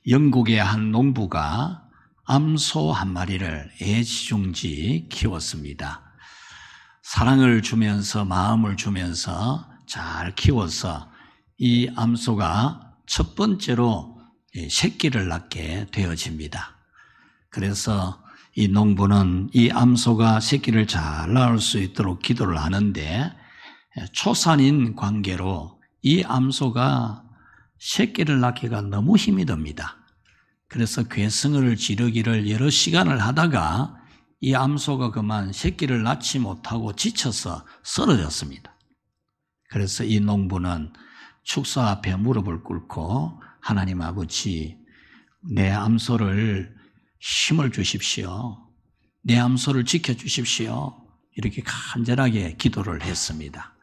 영국의 한 농부가 암소 한 마리를 애지중지 키웠습니다. 사랑을 주면서 마음을 주면서 잘 키워서 이 암소가 첫 번째로 새끼를 낳게 되어집니다. 그래서 이 농부는 이 암소가 새끼를 잘 낳을 수 있도록 기도를 하는데 초산인 관계로 이 암소가 새끼를 낳기가 너무 힘이 듭니다. 그래서 괴성을 지르기를 여러 시간을 하다가 이 암소가 그만 새끼를 낳지 못하고 지쳐서 쓰러졌습니다. 그래서 이 농부는 축사 앞에 무릎을 꿇고 하나님 아버지, 내 암소를 힘을 주십시오. 내 암소를 지켜주십시오. 이렇게 간절하게 기도를 했습니다.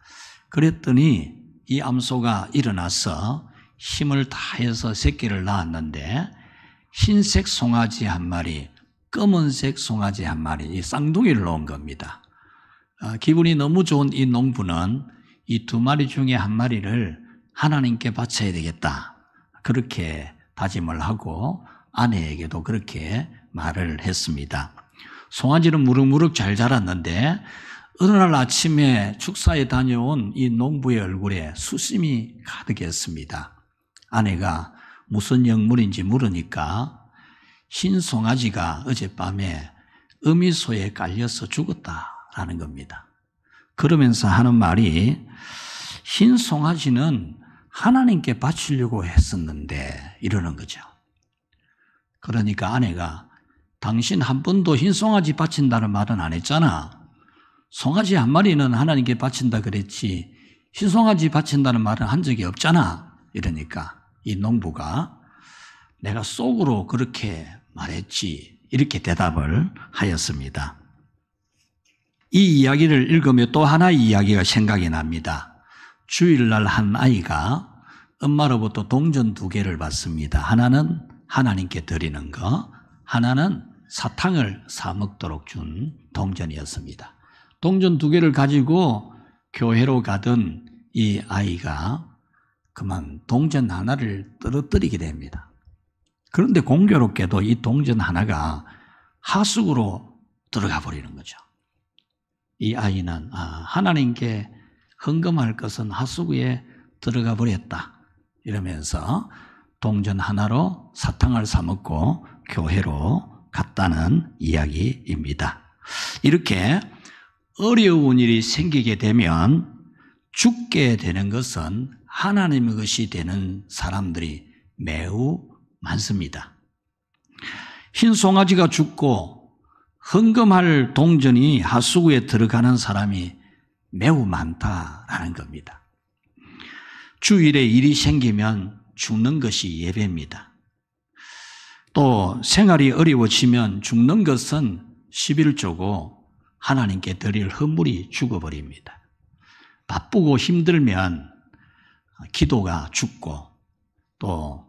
그랬더니 이 암소가 일어나서 힘을 다해서 새끼를 낳았는데 흰색 송아지 한 마리, 검은색 송아지 한 마리, 이 쌍둥이를 놓은 겁니다. 기분이 너무 좋은 이 농부는 이 두 마리 중에 한 마리를 하나님께 바쳐야 되겠다. 그렇게 다짐을 하고 아내에게도 그렇게 말을 했습니다. 송아지는 무럭무럭 잘 자랐는데 어느 날 아침에 축사에 다녀온 이 농부의 얼굴에 수심이 가득했습니다. 아내가 무슨 영물인지 물으니까 흰 송아지가 어젯밤에 어미소에 깔려서 죽었다라는 겁니다. 그러면서 하는 말이 흰 송아지는 하나님께 바치려고 했었는데 이러는 거죠. 그러니까 아내가 당신 한 번도 흰 송아지 바친다는 말은 안 했잖아. 송아지 한 마리는 하나님께 바친다 그랬지 흰 송아지 바친다는 말은 한 적이 없잖아. 이러니까 이 농부가 내가 속으로 그렇게 말했지 이렇게 대답을 하였습니다. 이 이야기를 읽으며 또 하나의 이야기가 생각이 납니다. 주일날 한 아이가 엄마로부터 동전 2개를 받습니다. 하나는 하나님께 드리는 거, 하나는 사탕을 사 먹도록 준 동전이었습니다. 동전 2개를 가지고 교회로 가던 이 아이가 그만 동전 하나를 떨어뜨리게 됩니다. 그런데 공교롭게도 이 동전 하나가 하수구로 들어가 버리는 거죠. 이 아이는 하나님께 헌금할 것은 하수구에 들어가 버렸다 이러면서 동전 하나로 사탕을 사 먹고 교회로 갔다는 이야기입니다. 이렇게 어려운 일이 생기게 되면 죽게 되는 것은 하나님의 것이 되는 사람들이 매우 많습니다. 흰 송아지가 죽고 헌금할 동전이 하수구에 들어가는 사람이 매우 많다라는 겁니다. 주일에 일이 생기면 죽는 것이 예배입니다. 또 생활이 어려워지면 죽는 것은 11조고 하나님께 드릴 헌물이 죽어버립니다. 바쁘고 힘들면 기도가 죽고 또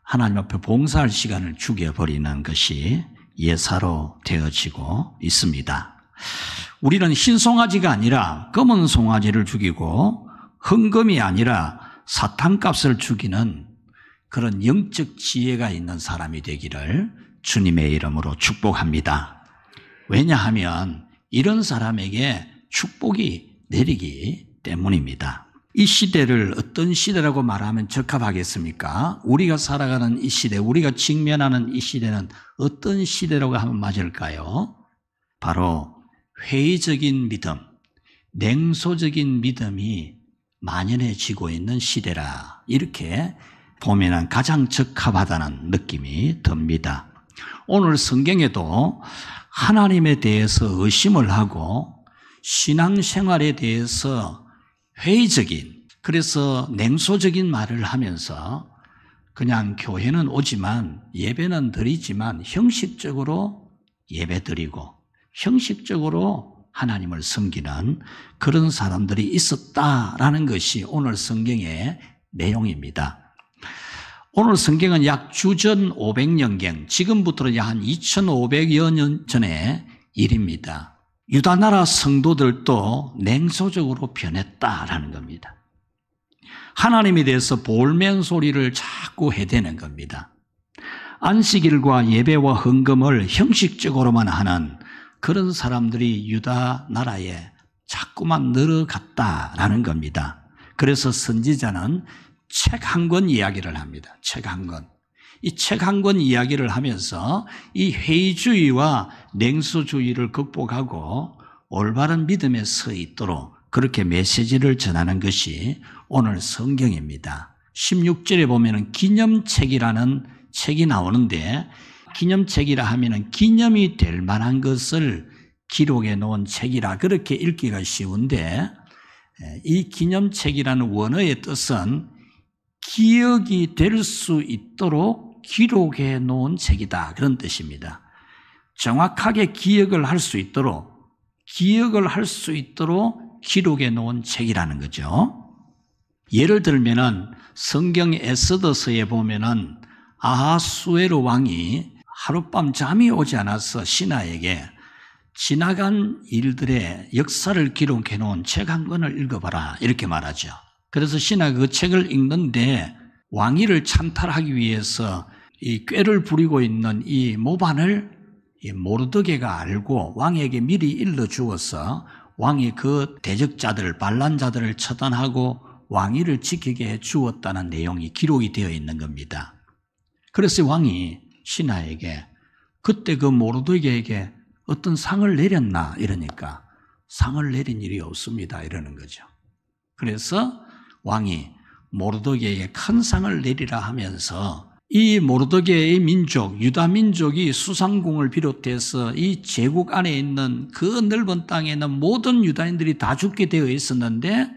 하나님 앞에 봉사할 시간을 죽여버리는 것이 예사로 되어지고 있습니다. 우리는 흰 송아지가 아니라 검은 송아지를 죽이고 헌금이 아니라 사탕값을 죽이는 그런 영적 지혜가 있는 사람이 되기를 주님의 이름으로 축복합니다. 왜냐하면 이런 사람에게 축복이 내리기 때문입니다. 이 시대를 어떤 시대라고 말하면 적합하겠습니까? 우리가 살아가는 이 시대, 우리가 직면하는 이 시대는 어떤 시대라고 하면 맞을까요? 바로 회의적인 믿음, 냉소적인 믿음이 만연해지고 있는 시대라 이렇게 보면 가장 적합하다는 느낌이 듭니다. 오늘 성경에도 하나님에 대해서 의심을 하고 신앙생활에 대해서 회의적인, 그래서 냉소적인 말을 하면서 그냥 교회는 오지만 예배는 드리지만 형식적으로 예배 드리고 형식적으로 하나님을 섬기는 그런 사람들이 있었다라는 것이 오늘 성경의 내용입니다. 오늘 성경은 약 주전 500년경, 지금부터 약 한 2500여 년 전의 일입니다. 유다 나라 성도들도 냉소적으로 변했다라는 겁니다. 하나님에 대해서 볼멘 소리를 자꾸 해대는 겁니다. 안식일과 예배와 헌금을 형식적으로만 하는 그런 사람들이 유다 나라에 자꾸만 늘어갔다라는 겁니다. 그래서 선지자는 책 한 권 이야기를 합니다. 책 한 권. 이 책 한 권 이야기를 하면서 이 회의주의와 냉소주의를 극복하고 올바른 믿음에 서 있도록 그렇게 메시지를 전하는 것이 오늘 성경입니다. 16절에 보면은 기념책이라는 책이 나오는데, 기념책이라 하면은 기념이 될 만한 것을 기록해 놓은 책이라 그렇게 읽기가 쉬운데, 이 기념책이라는 원어의 뜻은 기억이 될 수 있도록 기록해 놓은 책이다, 그런 뜻입니다. 정확하게 기억을 할 수 있도록 기록해 놓은 책이라는 거죠. 예를 들면은 성경 에스더서에 보면은 아하수에로 왕이 하룻밤 잠이 오지 않아서 신하에게 지나간 일들의 역사를 기록해 놓은 책 한 권을 읽어봐라, 이렇게 말하죠. 그래서 신하가 그 책을 읽는데 왕위를 찬탈하기 위해서 이 꾀를 부리고 있는 이 모반을 이 모르드게가 알고 왕에게 미리 일러주어서 왕이 그 대적자들, 반란자들을 처단하고 왕위를 지키게 해 주었다는 내용이 기록이 되어 있는 겁니다. 그래서 왕이 신하에게 그때 그 모르드게에게 어떤 상을 내렸나 이러니까 상을 내린 일이 없습니다, 이러는 거죠. 그래서 왕이 모르드게에게 큰 상을 내리라 하면서 이 모르드게의 민족, 유다 민족이 수상궁을 비롯해서 이 제국 안에 있는 그 넓은 땅에 있는 모든 유다인들이 다 죽게 되어 있었는데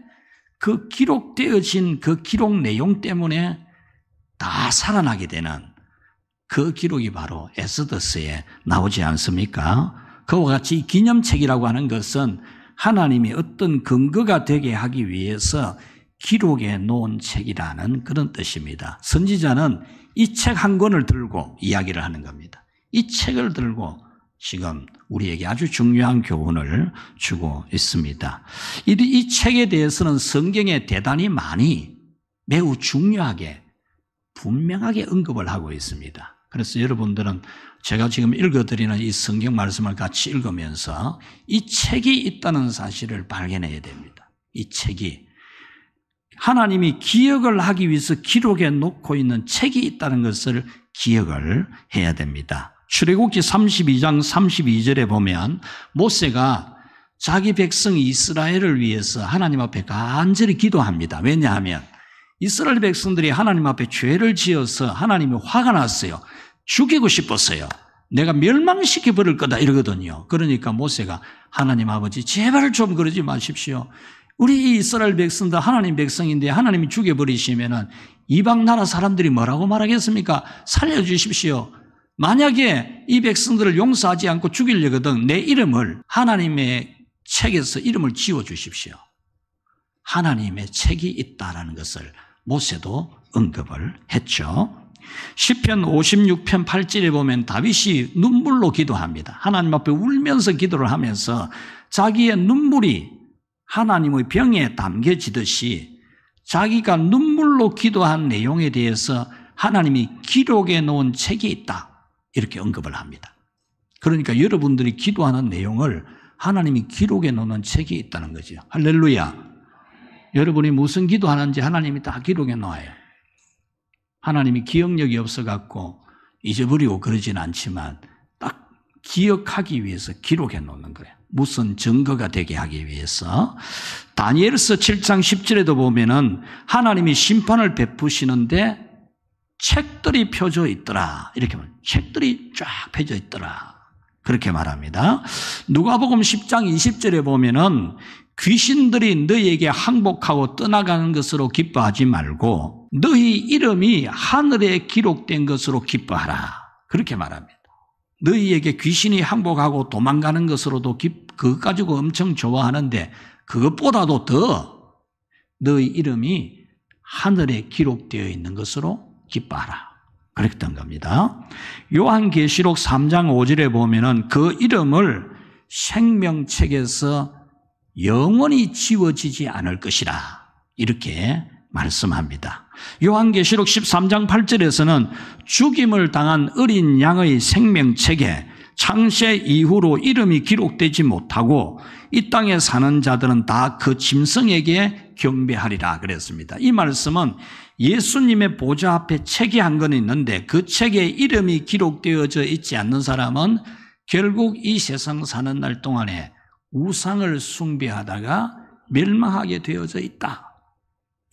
그 기록되어진 그 기록 내용 때문에 다 살아나게 되는 그 기록이 바로 에스더서에 나오지 않습니까? 그와 같이 이 기념책이라고 하는 것은 하나님이 어떤 근거가 되게 하기 위해서 기록해 놓은 책이라는 그런 뜻입니다. 선지자는 이 책 한 권을 들고 이야기를 하는 겁니다. 이 책을 들고 지금 우리에게 아주 중요한 교훈을 주고 있습니다. 이 책에 대해서는 성경에 대단히 많이 매우 중요하게 분명하게 언급을 하고 있습니다. 그래서 여러분들은 제가 지금 읽어드리는 이 성경 말씀을 같이 읽으면서 이 책이 있다는 사실을 발견해야 됩니다. 이 책이 하나님이 기억을 하기 위해서 기록해 놓고 있는 책이 있다는 것을 기억을 해야 됩니다. 출애굽기 32장 32절에 보면 모세가 자기 백성 이스라엘을 위해서 하나님 앞에 간절히 기도합니다. 왜냐하면 이스라엘 백성들이 하나님 앞에 죄를 지어서 하나님이 화가 났어요. 죽이고 싶었어요. 내가 멸망시켜 버릴 거다 이러거든요. 그러니까 모세가 하나님 아버지 제발 좀 그러지 마십시오. 우리 이스라엘 백성들 하나님 백성인데 하나님이 죽여버리시면은 이방 나라 사람들이 뭐라고 말하겠습니까? 살려주십시오. 만약에 이 백성들을 용서하지 않고 죽이려거든 내 이름을 하나님의 책에서 이름을 지워주십시오. 하나님의 책이 있다라는 것을 모세도 언급을 했죠. 시편 56편 8절에 보면 다윗이 눈물로 기도합니다. 하나님 앞에 울면서 기도를 하면서 자기의 눈물이 하나님의 병에 담겨지듯이 자기가 눈물로 기도한 내용에 대해서 하나님이 기록해 놓은 책이 있다, 이렇게 언급을 합니다. 그러니까 여러분들이 기도하는 내용을 하나님이 기록해 놓는 책이 있다는 거죠. 할렐루야. 여러분이 무슨 기도하는지 하나님이 다 기록해 놓아요. 하나님이 기억력이 없어갖고 잊어버리고 그러진 않지만 딱 기억하기 위해서 기록해 놓는 거예요. 무슨 증거가 되게 하기 위해서. 다니엘서 7장 10절에도 보면은 하나님이 심판을 베푸시는데 책들이 펴져 있더라, 이렇게 말합니다. 책들이 쫙 펴져 있더라, 그렇게 말합니다. 누가복음 10장 20절에 보면은 귀신들이 너희에게 항복하고 떠나가는 것으로 기뻐하지 말고 너희 이름이 하늘에 기록된 것으로 기뻐하라, 그렇게 말합니다. 너희에게 귀신이 항복하고 도망가는 것으로도 그것 가지고 엄청 좋아하는데 그것보다도 더 너희 이름이 하늘에 기록되어 있는 것으로 기뻐하라, 그랬던 겁니다. 요한계시록 3장 5절에 보면은 그 이름을 생명책에서 영원히 지워지지 않을 것이라, 이렇게 말씀합니다. 요한계시록 13장 8절에서는 죽임을 당한 어린 양의 생명책에 창세 이후로 이름이 기록되지 못하고 이 땅에 사는 자들은 다 그 짐승에게 경배하리라 그랬습니다. 이 말씀은 예수님의 보좌 앞에 책이 한 건 있는데 그 책에 이름이 기록되어져 있지 않는 사람은 결국 이 세상 사는 날 동안에 우상을 숭배하다가 멸망하게 되어져 있다.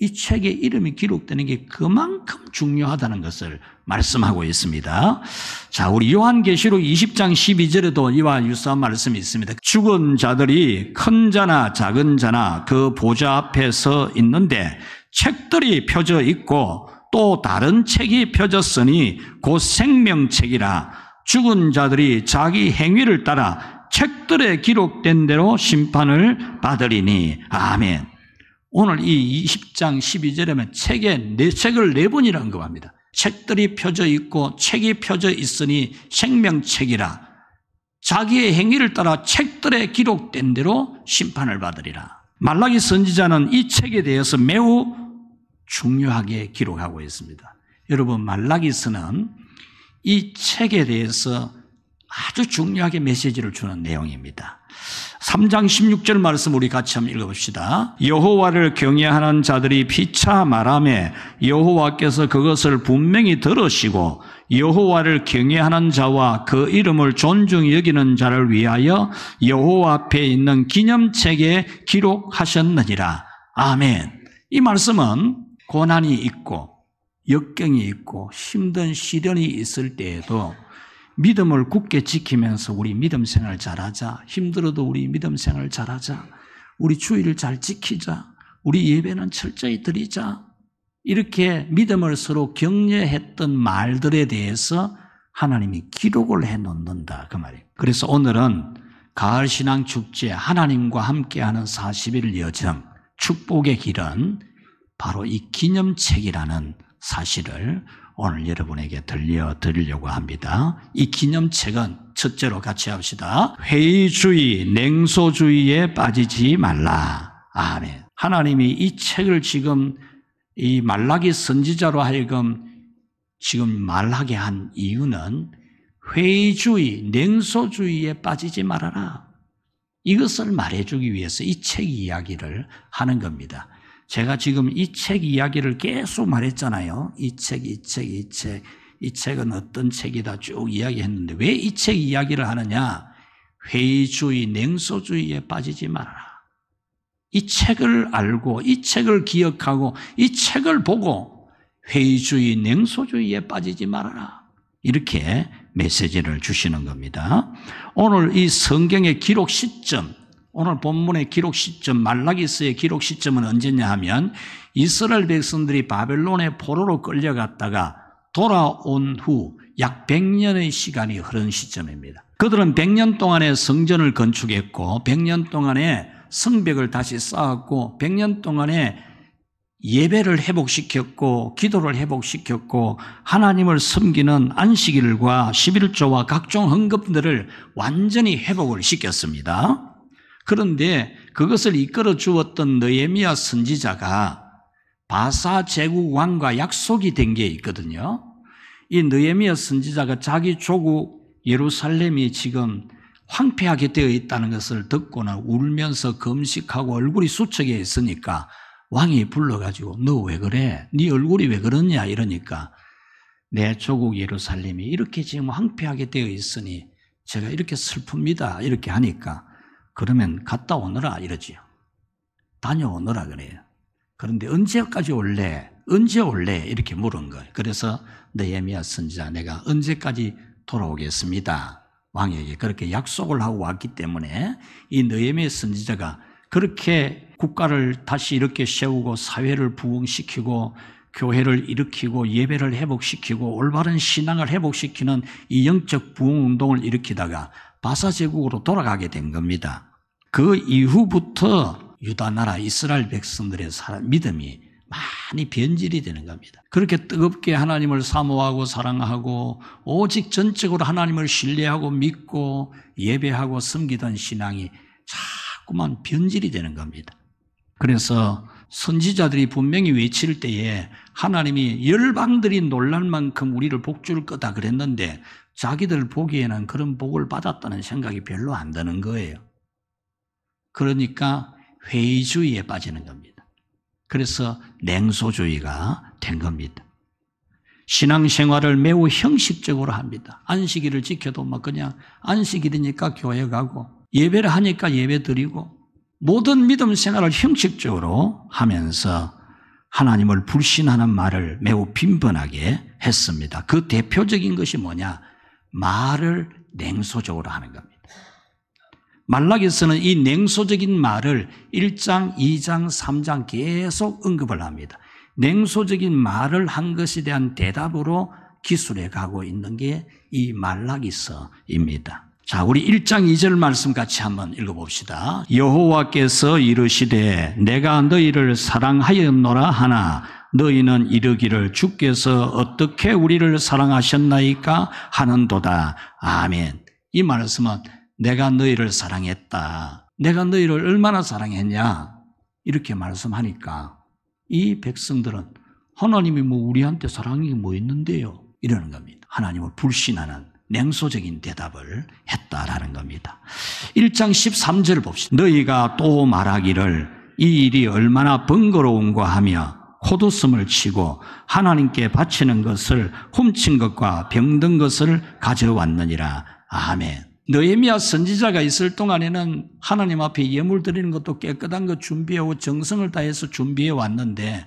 이 책에 이름이 기록되는 게 그만큼 중요하다는 것을 말씀하고 있습니다. 자, 우리 요한계시록 20장 12절에도 이와 유사한 말씀이 있습니다. 죽은 자들이 큰 자나 작은 자나 그 보좌 앞에 서 있는데 책들이 펴져 있고 또 다른 책이 펴졌으니 곧 생명책이라 죽은 자들이 자기 행위를 따라 책들에 기록된 대로 심판을 받으리니. 아멘. 오늘 이 20장 12절에는 책을 네 번이라는 거 합니다. 책들이 펴져 있고 책이 펴져 있으니 생명책이라 자기의 행위를 따라 책들에 기록된 대로 심판을 받으리라. 말라기 선지자는 이 책에 대해서 매우 중요하게 기록하고 있습니다. 여러분, 말라기서는 이 책에 대해서 아주 중요하게 메시지를 주는 내용입니다. 3장 16절 말씀 우리 같이 한번 읽어봅시다. 여호와를 경외하는 자들이 피차 말하매 여호와께서 그것을 분명히 들으시고 여호와를 경외하는 자와 그 이름을 존중히 여기는 자를 위하여 여호와 앞에 있는 기념책에 기록하셨느니라. 아멘. 이 말씀은 고난이 있고 역경이 있고 힘든 시련이 있을 때에도 믿음을 굳게 지키면서 우리 믿음 생활 잘하자. 힘들어도 우리 믿음 생활 잘하자. 우리 주의를 잘 지키자. 우리 예배는 철저히 드리자. 이렇게 믿음을 서로 격려했던 말들에 대해서 하나님이 기록을 해놓는다 그 말이에요. 그래서 오늘은 가을신앙 축제 하나님과 함께하는 40일 여정 축복의 길은 바로 이 기념책이라는 사실을 오늘 여러분에게 들려드리려고 합니다. 이 기념책은 첫째로 같이 합시다. 회의주의, 냉소주의에 빠지지 말라. 아멘. 하나님이 이 책을 지금 이 말라기 선지자로 하여금 지금 말하게 한 이유는 회의주의, 냉소주의에 빠지지 말아라. 이것을 말해주기 위해서 이 책 이야기를 하는 겁니다. 제가 지금 이 책 이야기를 계속 말했잖아요. 이 책은 어떤 책이다 쭉 이야기했는데 왜 이 책 이야기를 하느냐? 회의주의, 냉소주의에 빠지지 말아라. 이 책을 알고 이 책을 기억하고 이 책을 보고 회의주의, 냉소주의에 빠지지 말아라. 이렇게 메시지를 주시는 겁니다. 오늘 이 성경의 기록 시점, 오늘 본문의 기록 시점, 말라기서의 기록 시점은 언제냐 하면 이스라엘 백성들이 바벨론의 포로로 끌려갔다가 돌아온 후 약 100년의 시간이 흐른 시점입니다. 그들은 100년 동안에 성전을 건축했고 100년 동안에 성벽을 다시 쌓았고 100년 동안에 예배를 회복시켰고 기도를 회복시켰고 하나님을 섬기는 안식일과 11조와 각종 헌금들을 완전히 회복을 시켰습니다. 그런데 그것을 이끌어 주었던 느헤미야 선지자가 바사 제국 왕과 약속이 된 게 있거든요. 이 느헤미야 선지자가 자기 조국 예루살렘이 지금 황폐하게 되어 있다는 것을 듣고는 울면서 금식하고 얼굴이 수척해 있으니까 왕이 불러가지고 너 왜 그래? 네 얼굴이 왜 그러냐? 이러니까 내 조국 예루살렘이 이렇게 지금 황폐하게 되어 있으니 제가 이렇게 슬픕니다. 이렇게 하니까 그러면 갔다 오너라 이러지요. 다녀오너라 그래요. 그런데 언제까지 올래? 언제 올래? 이렇게 물은 거예요. 그래서 느헤미야 선지자 내가 언제까지 돌아오겠습니다. 왕에게 그렇게 약속을 하고 왔기 때문에 이 느헤미야 선지자가 그렇게 국가를 다시 이렇게 세우고 사회를 부흥시키고 교회를 일으키고 예배를 회복시키고 올바른 신앙을 회복시키는 이 영적 부흥운동을 일으키다가 바사 제국으로 돌아가게 된 겁니다. 그 이후부터 유다 나라 이스라엘 백성들의 믿음이 많이 변질이 되는 겁니다. 그렇게 뜨겁게 하나님을 사모하고 사랑하고 오직 전적으로 하나님을 신뢰하고 믿고 예배하고 섬기던 신앙이 자꾸만 변질이 되는 겁니다. 그래서 선지자들이 분명히 외칠 때에 하나님이 열방들이 놀랄 만큼 우리를 복 줄 거다 그랬는데 자기들 보기에는 그런 복을 받았다는 생각이 별로 안 드는 거예요. 그러니까 회의주의에 빠지는 겁니다. 그래서 냉소주의가 된 겁니다. 신앙생활을 매우 형식적으로 합니다. 안식일을 지켜도 막 그냥 안식일이니까 교회 가고 예배를 하니까 예배 드리고 모든 믿음 생활을 형식적으로 하면서 하나님을 불신하는 말을 매우 빈번하게 했습니다. 그 대표적인 것이 뭐냐? 말을 냉소적으로 하는 겁니다. 말라기서는 이 냉소적인 말을 1장, 2장, 3장 계속 언급을 합니다. 냉소적인 말을 한 것에 대한 대답으로 기술해 가고 있는 게 이 말라기서입니다. 자, 우리 1장 2절 말씀 같이 한번 읽어봅시다. 여호와께서 이르시되 내가 너희를 사랑하였노라 하나 너희는 이르기를 주께서 어떻게 우리를 사랑하셨나이까 하는도다. 아멘. 이 말씀은 내가 너희를 사랑했다. 내가 너희를 얼마나 사랑했냐 이렇게 말씀하니까 이 백성들은 하나님이 뭐 우리한테 사랑이 뭐 있는데요 이러는 겁니다. 하나님을 불신하는 냉소적인 대답을 했다라는 겁니다. 1장 13절 봅시다. 너희가 또 말하기를 이 일이 얼마나 번거로운가 하며 콧웃음을 치고 하나님께 바치는 것을 훔친 것과 병든 것을 가져왔느니라. 아멘. 느헤미야 선지자가 있을 동안에는 하나님 앞에 예물 드리는 것도 깨끗한 것 준비하고 정성을 다해서 준비해 왔는데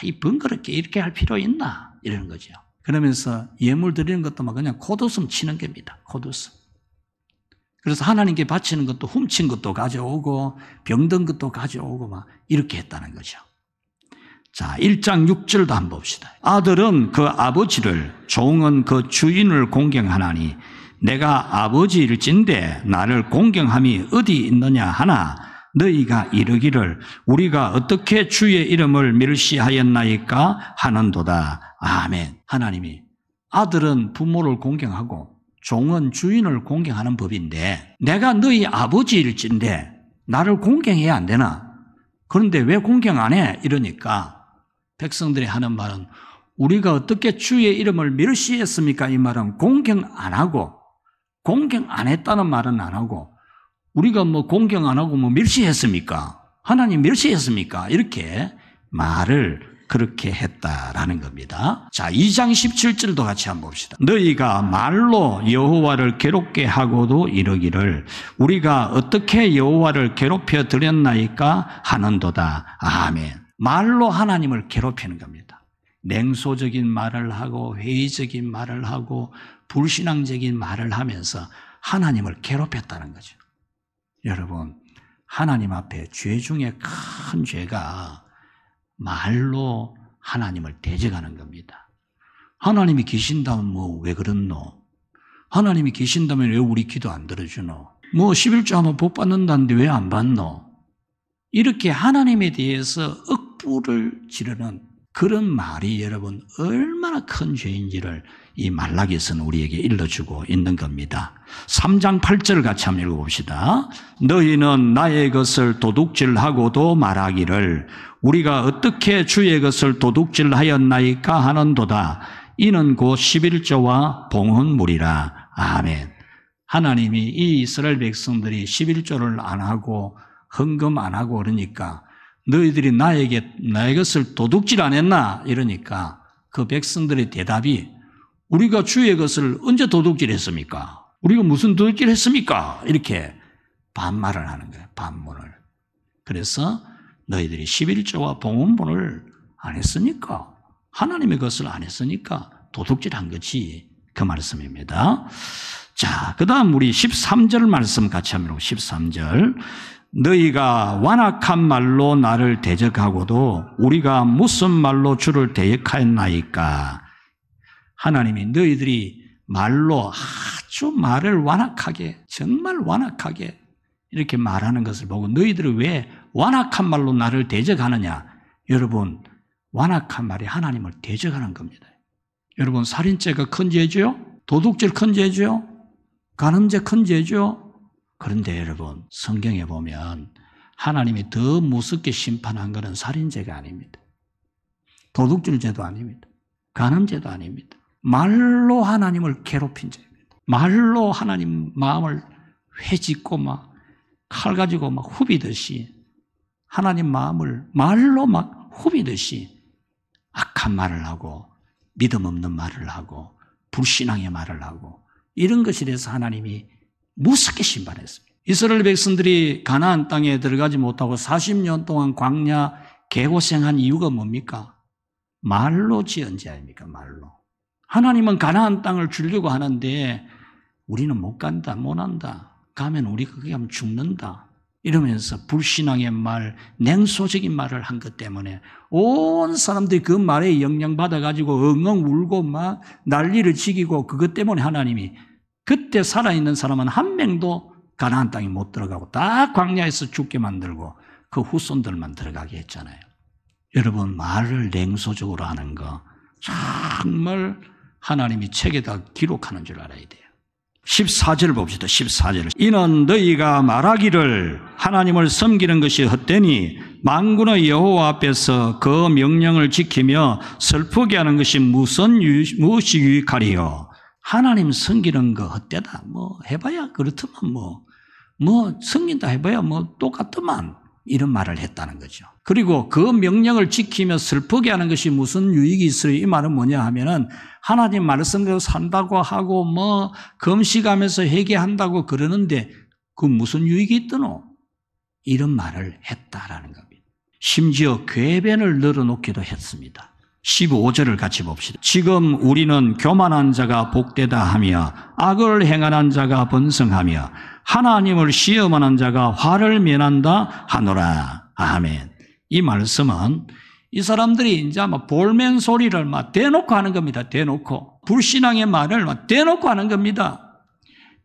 이 번거롭게 이렇게 할 필요 있나 이러는 거죠. 그러면서 예물 드리는 것도 막 그냥 콧웃음 치는 겁니다. 콧웃음. 그래서 하나님께 바치는 것도 훔친 것도 가져오고 병든 것도 가져오고 막 이렇게 했다는 거죠. 자, 1장 6절도 한번 봅시다. 아들은 그 아버지를 종은 그 주인을 공경하나니 내가 아버지일진데 나를 공경함이 어디 있느냐 하나 너희가 이르기를 우리가 어떻게 주의 이름을 멸시하였나이까 하는도다. 아멘. 하나님이 아들은 부모를 공경하고 종은 주인을 공경하는 법인데 내가 너희 아버지일진데 나를 공경해야 안 되나? 그런데 왜 공경 안 해? 이러니까 백성들이 하는 말은 우리가 어떻게 주의 이름을 멸시했습니까? 이 말은 공경 안 하고 공경 안 했다는 말은 안 하고 우리가 뭐 공경 안 하고 뭐 멸시했습니까? 하나님 멸시했습니까? 이렇게 말을 그렇게 했다라는 겁니다. 자, 2장 17절도 같이 한번 봅시다. 너희가 말로 여호와를 괴롭게 하고도 이르기를 우리가 어떻게 여호와를 괴롭혀 드렸나이까 하는도다. 아멘. 말로 하나님을 괴롭히는 겁니다. 냉소적인 말을 하고 회의적인 말을 하고 불신앙적인 말을 하면서 하나님을 괴롭혔다는 거죠. 여러분, 하나님 앞에 죄 중에 큰 죄가 말로 하나님을 대적하는 겁니다. 하나님이 계신다면 뭐 왜 그렇노? 하나님이 계신다면 왜 우리 기도 안 들어주노? 뭐 11조 하면 복 받는다는데 왜 안 받노? 이렇게 하나님에 대해서 억부를 지르는 그런 말이 여러분 얼마나 큰 죄인지를 이 말라기서는 우리에게 일러주고 있는 겁니다. 3장 8절 같이 한번 읽어봅시다. 너희는 나의 것을 도둑질하고도 말하기를 우리가 어떻게 주의 것을 도둑질하였나이까 하는도다. 이는 곧 11조와 봉헌물이라. 아멘. 하나님이 이 이스라엘 백성들이 11조를 안 하고 헌금 안 하고 그러니까 너희들이 나의 것을 도둑질 안 했나? 이러니까 그 백성들의 대답이 우리가 주의 것을 언제 도둑질했습니까? 우리가 무슨 도둑질 했습니까? 이렇게 반말을 하는 거예요. 반문을. 그래서 너희들이 11조와 봉헌물을 안 했으니까 하나님의 것을 안 했으니까 도둑질한 거지. 그 말씀입니다. 자, 그 다음 우리 13절 말씀 같이 한번 13절. 너희가 완악한 말로 나를 대적하고도 우리가 무슨 말로 주를 대역하였나이까? 하나님이 너희들이 말로 아주 말을 완악하게 정말 완악하게 이렇게 말하는 것을 보고 너희들이 왜 완악한 말로 나를 대적하느냐? 여러분, 완악한 말이 하나님을 대적하는 겁니다. 여러분, 살인죄가 큰 죄죠? 도둑질 큰 죄죠? 간음죄 큰 죄죠? 그런데 여러분, 성경에 보면 하나님이 더 무섭게 심판한 것은 살인죄가 아닙니다. 도둑질죄도 아닙니다. 간음죄도 아닙니다. 말로 하나님을 괴롭힌 죄입니다. 말로 하나님 마음을 회짓고 막 칼 가지고 막 후비듯이 하나님 마음을 말로 막 후비듯이 악한 말을 하고 믿음 없는 말을 하고 불신앙의 말을 하고 이런 것에 대해서 하나님이 무섭게 심판했습니다. 이스라엘 백성들이 가나안 땅에 들어가지 못하고 40년 동안 광야 개고생한 이유가 뭡니까? 말로 지은 죄 아닙니까? 말로. 하나님은 가나안 땅을 주려고 하는데 우리는 못 간다, 못 한다. 가면 우리 거기 가면 죽는다. 이러면서 불신앙의 말, 냉소적인 말을 한 것 때문에 온 사람들이 그 말에 영향받아가지고 엉엉 울고 막 난리를 지기고 그것 때문에 하나님이 그때 살아있는 사람은 한 명도 가나안 땅에 못 들어가고 다 광야에서 죽게 만들고 그 후손들만 들어가게 했잖아요. 여러분, 말을 냉소적으로 하는 거 정말 하나님이 책에다 기록하는 줄 알아야 돼요. 14절 봅시다. 14절. 이는 너희가 말하기를 하나님을 섬기는 것이 헛되니 만군의 여호와 앞에서 그 명령을 지키며 슬프게 하는 것이 무엇이 유익하리요. 하나님 섬기는 거 헛되다. 뭐 해봐야 그렇더만 뭐 섬긴다 해봐야 뭐 똑같더만. 이런 말을 했다는 거죠. 그리고 그 명령을 지키며 슬프게 하는 것이 무슨 유익이 있어요? 이 말은 뭐냐 하면은 하나님 말씀대로 산다고 하고 뭐 금식하면서 회개한다고 그러는데 그 무슨 유익이 있더노? 이런 말을 했다라는 겁니다. 심지어 궤변을 늘어놓기도 했습니다. 15절을 같이 봅시다. 지금 우리는 교만한 자가 복되다 하며 악을 행하는 자가 번성하며 하나님을 시험하는 자가 화를 면한다 하노라. 아멘. 이 말씀은 이 사람들이 이제 막 볼멘 소리를 막 대놓고 하는 겁니다. 대놓고. 불신앙의 말을 막 대놓고 하는 겁니다.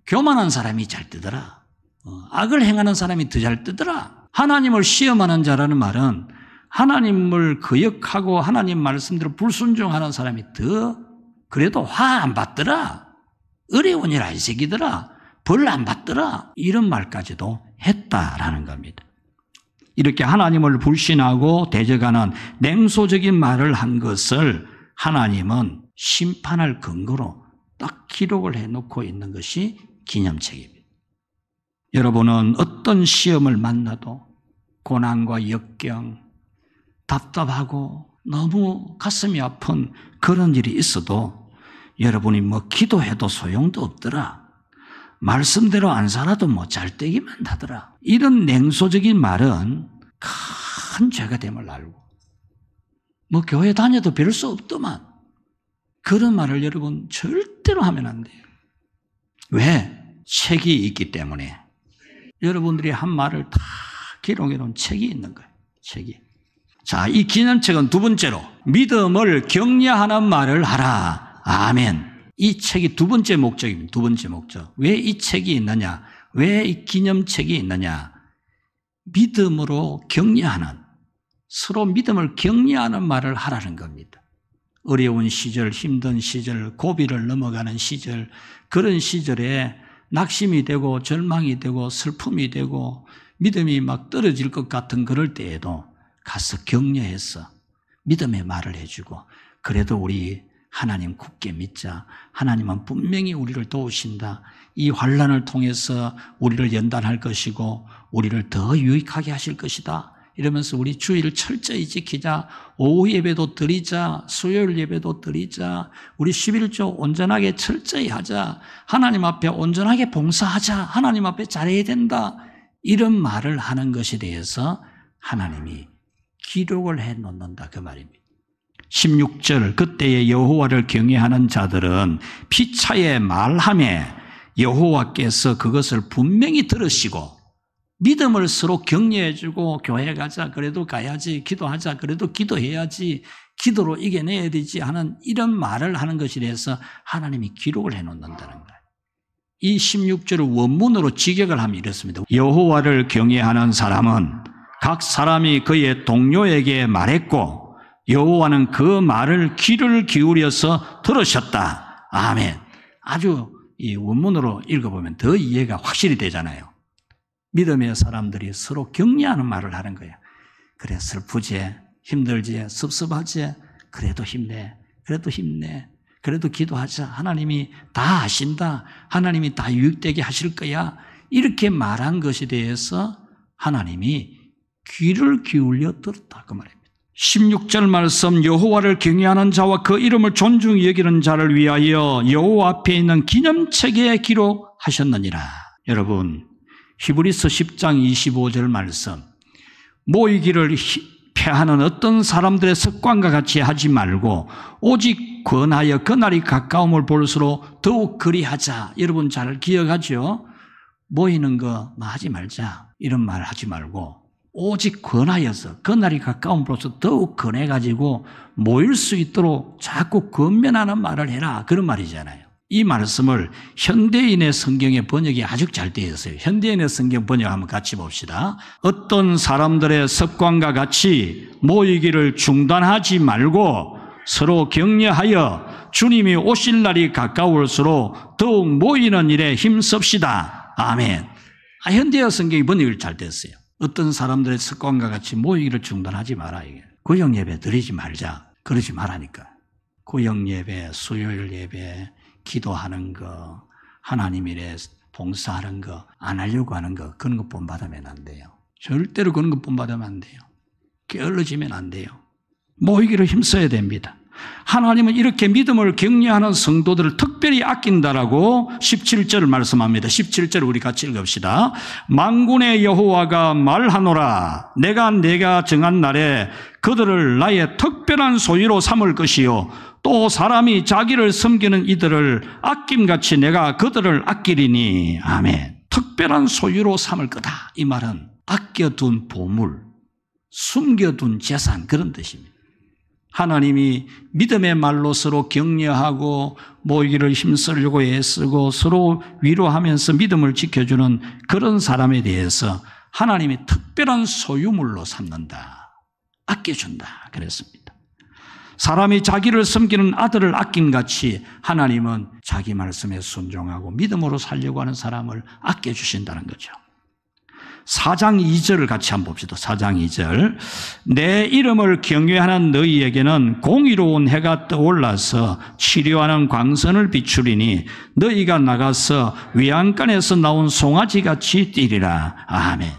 교만한 사람이 잘 뜨더라. 악을 행하는 사람이 더 잘 뜨더라. 하나님을 시험하는 자라는 말은 하나님을 거역하고 하나님 말씀대로 불순종하는 사람이 더 그래도 화 안 받더라. 어려운 일 안 새기더라. 벌 안 받더라. 이런 말까지도 했다라는 겁니다. 이렇게 하나님을 불신하고 대적하는 냉소적인 말을 한 것을 하나님은 심판할 근거로 딱 기록을 해놓고 있는 것이 기념책입니다. 여러분은 어떤 시험을 만나도 고난과 역경, 답답하고 너무 가슴이 아픈 그런 일이 있어도 여러분이 뭐 기도해도 소용도 없더라. 말씀대로 안 살아도 뭐 잘되기만 하더라. 이런 냉소적인 말은 큰 죄가 됨을 알고 뭐 교회 다녀도 별 수 없더만 그런 말을 여러분 절대로 하면 안 돼요. 왜? 책이 있기 때문에. 여러분들이 한 말을 다 기록해 놓은 책이 있는 거예요. 책이. 자, 이 기념책은 두 번째로 믿음을 격려하는 말을 하라. 아멘. 이 책이 두 번째 목적입니다. 두 번째 목적. 왜 이 책이 있느냐? 왜 이 기념책이 있느냐? 믿음으로 격려하는, 서로 믿음을 격려하는 말을 하라는 겁니다. 어려운 시절, 힘든 시절, 고비를 넘어가는 시절, 그런 시절에 낙심이 되고 절망이 되고 슬픔이 되고 믿음이 막 떨어질 것 같은 그럴 때에도 가서 격려해서 믿음의 말을 해주고 그래도 우리 하나님 굳게 믿자. 하나님은 분명히 우리를 도우신다. 이 환난을 통해서 우리를 연단할 것이고 우리를 더 유익하게 하실 것이다. 이러면서 우리 주의를 철저히 지키자. 오후 예배도 드리자. 수요일 예배도 드리자. 우리 11조 온전하게 철저히 하자. 하나님 앞에 온전하게 봉사하자. 하나님 앞에 잘해야 된다. 이런 말을 하는 것에 대해서 하나님이 기록을 해놓는다 그 말입니다. 16절 그때의 여호와를 경외하는 자들은 피차에 말하며 여호와께서 그것을 분명히 들으시고 믿음을 서로 격려해주고 교회 가자 그래도 가야지 기도하자 그래도 기도해야지 기도로 이겨내야 되지 하는 이런 말을 하는 것에 대해서 하나님이 기록을 해놓는다는 거예요. 이 16절을 원문으로 직역을 하면 이렇습니다. 여호와를 경외하는 사람은 각 사람이 그의 동료에게 말했고 여호와는 그 말을 귀를 기울여서 들으셨다. 아멘. 아주 이 원문으로 읽어보면 더 이해가 확실히 되잖아요. 믿음의 사람들이 서로 격려하는 말을 하는 거예요. 그래, 슬프지, 힘들지, 섭섭하지, 그래도 힘내, 그래도 힘내, 그래도 기도하자. 하나님이 다 하신다. 하나님이 다 유익되게 하실 거야. 이렇게 말한 것에 대해서 하나님이 귀를 기울여 들었다 그 말입니다. 16절 말씀, 여호와를 경외하는 자와 그 이름을 존중히 여기는 자를 위하여 여호와 앞에 있는 기념책에 기록하셨느니라. 여러분, 히브리서 10장 25절 말씀, 모이기를 패하는 어떤 사람들의 습관과 같이 하지 말고 오직 권하여 그날이 가까움을 볼수록 더욱 그리하자. 여러분 잘 기억하죠? 모이는 거 하지 말자 이런 말 하지 말고 오직 권하여서 그날이 가까움을 볼수록 더욱 권해가지고 모일 수 있도록 자꾸 권면하는 말을 해라, 그런 말이잖아요. 이 말씀을 현대인의 성경의 번역이 아주 잘 되어 있어요. 현대인의 성경 번역 한번 같이 봅시다. 어떤 사람들의 습관과 같이 모이기를 중단하지 말고 서로 격려하여 주님이 오실 날이 가까울수록 더욱 모이는 일에 힘씁시다. 아멘. 현대어 성경이 번역이 잘 됐어요. 어떤 사람들의 습관과 같이 모이기를 중단하지 마라. 구역 예배 드리지 말자. 그러지 말라니까. 구역 예배, 수요일 예배, 기도하는 거, 하나님 일에 봉사하는 거, 안 하려고 하는 거, 그런 것 본받으면 안 돼요. 절대로 그런 것 본받으면 안 돼요. 게을러지면 안 돼요. 모이기를 힘써야 됩니다. 하나님은 이렇게 믿음을 격려하는 성도들을 특별히 아낀다라고 17절을 말씀합니다. 17절 우리 같이 읽읍시다. 만군의 여호와가 말하노라. 내가 정한 날에 그들을 나의 특별한 소유로 삼을 것이요 또 사람이 자기를 섬기는 이들을 아낌같이 내가 그들을 아끼리니. 아멘. 특별한 소유로 삼을 거다. 이 말은 아껴둔 보물, 숨겨둔 재산, 그런 뜻입니다. 하나님이 믿음의 말로 서로 격려하고 모이기를 힘쓰려고 애쓰고 서로 위로하면서 믿음을 지켜주는 그런 사람에 대해서 하나님이 특별한 소유물로 삼는다. 아껴준다. 그랬습니다. 사람이 자기를 섬기는 아들을 아낌같이 하나님은 자기 말씀에 순종하고 믿음으로 살려고 하는 사람을 아껴주신다는 거죠. 4장 2절을 같이 한번 봅시다. 4장 2절. 내 이름을 경외하는 너희에게는 공의로운 해가 떠올라서 치료하는 광선을 비추리니 너희가 나가서 외양간에서 나온 송아지같이 뛰리라. 아멘.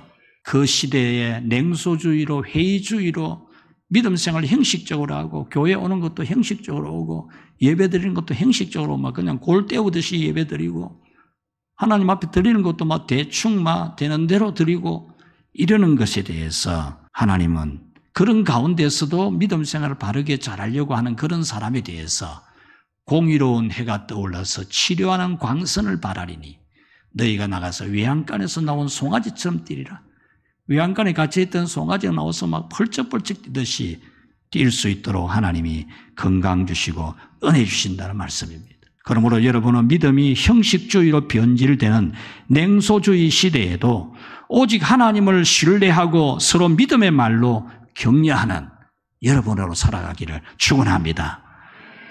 그 시대에 냉소주의로 회의주의로 믿음 생활을 형식적으로 하고 교회 오는 것도 형식적으로 오고 예배 드리는 것도 형식적으로 막 그냥 골 때우듯이 예배 드리고 하나님 앞에 드리는 것도 막 대충 막 되는 대로 드리고 이러는 것에 대해서 하나님은 그런 가운데서도 믿음 생활을 바르게 잘하려고 하는 그런 사람에 대해서 공의로운 해가 떠올라서 치료하는 광선을 바라리니 너희가 나가서 외양간에서 나온 송아지처럼 뛰리라. 외양간에 갇혀있던 송아지가 나와서 막 펄쩍펄쩍 뛰듯이 뛸 수 있도록 하나님이 건강 주시고 은혜 주신다는 말씀입니다. 그러므로 여러분은 믿음이 형식주의로 변질되는 냉소주의 시대에도 오직 하나님을 신뢰하고 서로 믿음의 말로 격려하는 여러분으로 살아가기를 축원합니다.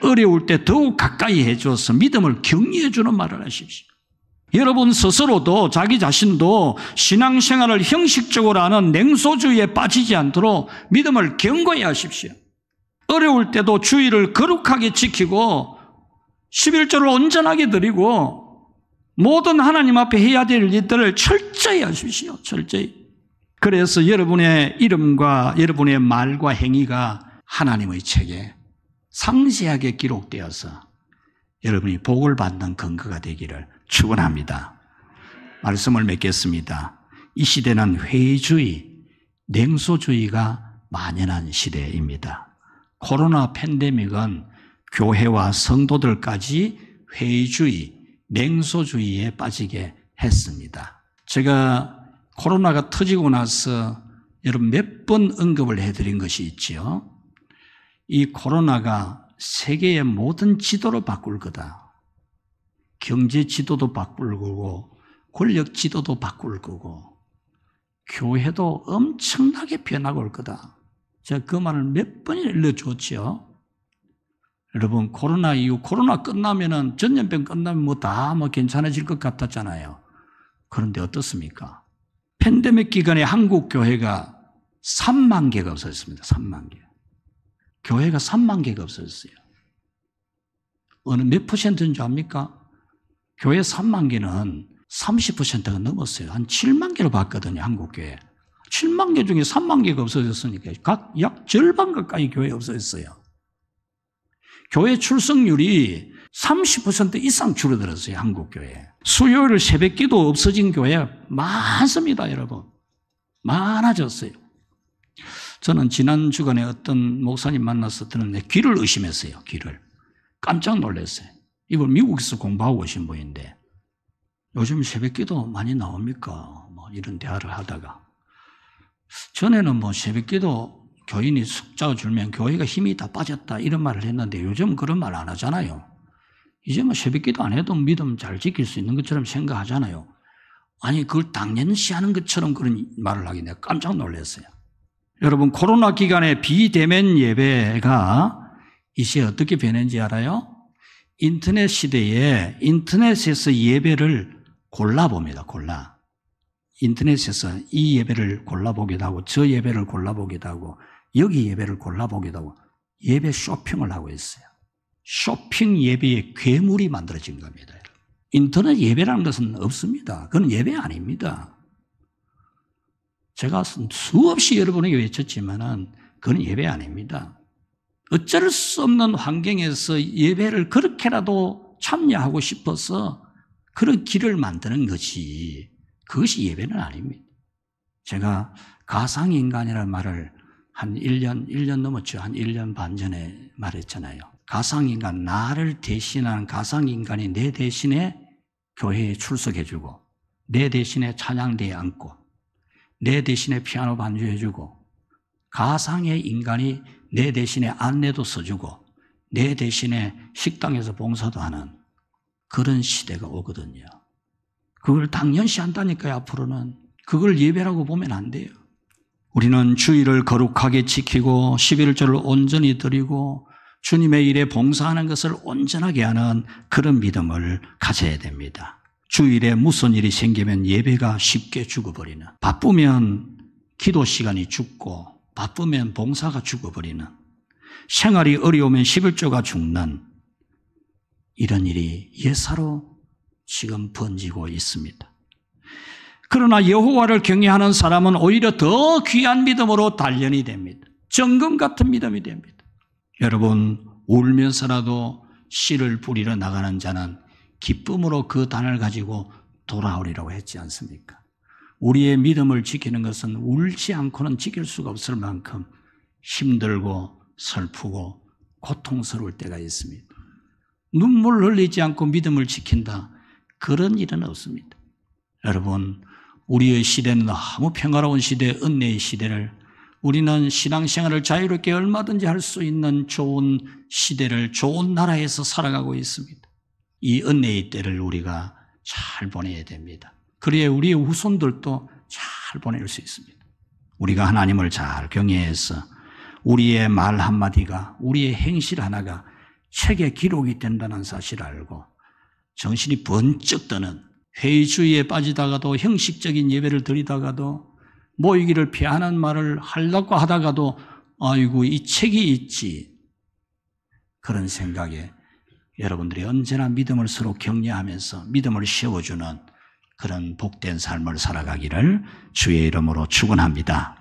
어려울 때 더욱 가까이 해줘서 믿음을 격려해 주는 말을 하십시오. 여러분 스스로도 자기 자신도 신앙생활을 형식적으로 하는 냉소주의에 빠지지 않도록 믿음을 견고히 하십시오. 어려울 때도 주의를 거룩하게 지키고 11조를 온전하게 드리고 모든 하나님 앞에 해야 될 일들을 철저히 하십시오. 철저히. 그래서 여러분의 이름과 여러분의 말과 행위가 하나님의 책에 상세하게 기록되어서 여러분이 복을 받는 근거가 되기를 축원합니다. 말씀을 맺겠습니다. 이 시대는 회의주의, 냉소주의가 만연한 시대입니다. 코로나 팬데믹은 교회와 성도들까지 회의주의, 냉소주의에 빠지게 했습니다. 제가 코로나가 터지고 나서 여러분 몇 번 언급을 해드린 것이 있지요. 이 코로나가 세계의 모든 지도를 바꿀 거다. 경제 지도도 바꿀 거고 권력 지도도 바꿀 거고 교회도 엄청나게 변하고 올 거다. 제가 그 말을 몇 번이나 일러줬죠. 여러분 코로나 이후 코로나 끝나면은 전염병 끝나면 뭐 다 괜찮아질 것 같았잖아요. 그런데 어떻습니까? 팬데믹 기간에 한국 교회가 3만 개가 없어졌습니다. 3만 개. 교회가 3만 개가 없어졌어요. 어느 몇 퍼센트인 줄 압니까? 교회 3만 개는 30%가 넘었어요. 한 7만 개로 봤거든요, 한국 교회. 7만 개 중에 3만 개가 없어졌으니까 약 절반 가까이 교회 없어졌어요. 교회 출석률이 30% 이상 줄어들었어요, 한국 교회. 수요일 새벽 기도 없어진 교회 많습니다, 여러분. 많아졌어요. 저는 지난 주간에 어떤 목사님 만나서 들었는데 귀를 의심했어요, 귀를. 깜짝 놀랐어요. 이걸 미국에서 공부하고 오신 분인데 요즘 새벽 기도 많이 나옵니까? 뭐 이런 대화를 하다가 전에는 뭐 새벽 기도 교인이 숫자가 줄면 교회가 힘이 다 빠졌다 이런 말을 했는데 요즘 그런 말 안 하잖아요. 이제 뭐 새벽 기도 안 해도 믿음 잘 지킬 수 있는 것처럼 생각하잖아요. 아니 그걸 당연시하는 것처럼 그런 말을 하기 내가 깜짝 놀랐어요. 여러분 코로나 기간에 비대면 예배가 이제 어떻게 변했는지 알아요? 인터넷 시대에 인터넷에서 예배를 골라봅니다. 인터넷에서 이 예배를 골라보기도 하고 저 예배를 골라보기도 하고 여기 예배를 골라보기도 하고 예배 쇼핑을 하고 있어요. 쇼핑 예배의 괴물이 만들어진 겁니다. 인터넷 예배라는 것은 없습니다. 그건 예배 아닙니다. 제가 수없이 여러분에게 외쳤지만은 그건 예배 아닙니다. 어쩔 수 없는 환경에서 예배를 그렇게라도 참여하고 싶어서 그런 길을 만드는 것이 그것이 예배는 아닙니다. 제가 가상인간이라는 말을 한 1년 넘었죠. 한 1년 반 전에 말했잖아요. 가상인간, 나를 대신하는 가상인간이 내 대신에 교회에 출석해주고 내 대신에 찬양대에 앉고 내 대신에 피아노 반주해주고 가상의 인간이 내 대신에 안내도 써주고 내 대신에 식당에서 봉사도 하는 그런 시대가 오거든요. 그걸 당연시 한다니까요. 앞으로는. 그걸 예배라고 보면 안 돼요. 우리는 주일을 거룩하게 지키고 11절을 온전히 드리고 주님의 일에 봉사하는 것을 온전하게 하는 그런 믿음을 가져야 됩니다. 주일에 무슨 일이 생기면 예배가 쉽게 죽어버리는, 바쁘면 기도 시간이 죽고 바쁘면 봉사가 죽어버리는, 생활이 어려우면 11조가 죽는 이런 일이 예사로 지금 번지고 있습니다. 그러나 여호와를 경외하는 사람은 오히려 더 귀한 믿음으로 단련이 됩니다. 정금 같은 믿음이 됩니다. 여러분, 울면서라도 씨를 뿌리러 나가는 자는 기쁨으로 그 단을 가지고 돌아오리라고 했지 않습니까? 우리의 믿음을 지키는 것은 울지 않고는 지킬 수가 없을 만큼 힘들고 슬프고 고통스러울 때가 있습니다. 눈물 흘리지 않고 믿음을 지킨다. 그런 일은 없습니다. 여러분, 우리의 시대는 너무 평화로운 시대, 은혜의 시대를, 우리는 신앙생활을 자유롭게 얼마든지 할 수 있는 좋은 시대를, 좋은 나라에서 살아가고 있습니다. 이 은혜의 때를 우리가 잘 보내야 됩니다. 그래야 우리의 후손들도 잘 보낼 수 있습니다. 우리가 하나님을 잘 경외해서 우리의 말 한마디가, 우리의 행실 하나가 책에 기록이 된다는 사실을 알고 정신이 번쩍 드는, 회의주의에 빠지다가도, 형식적인 예배를 드리다가도, 모이기를 피하는 말을 하려고 하다가도 아이고 이 책이 있지, 그런 생각에 여러분들이 언제나 믿음을 서로 격려하면서 믿음을 세워주는 그런 복된 삶을 살아가기를 주의 이름으로 축원합니다.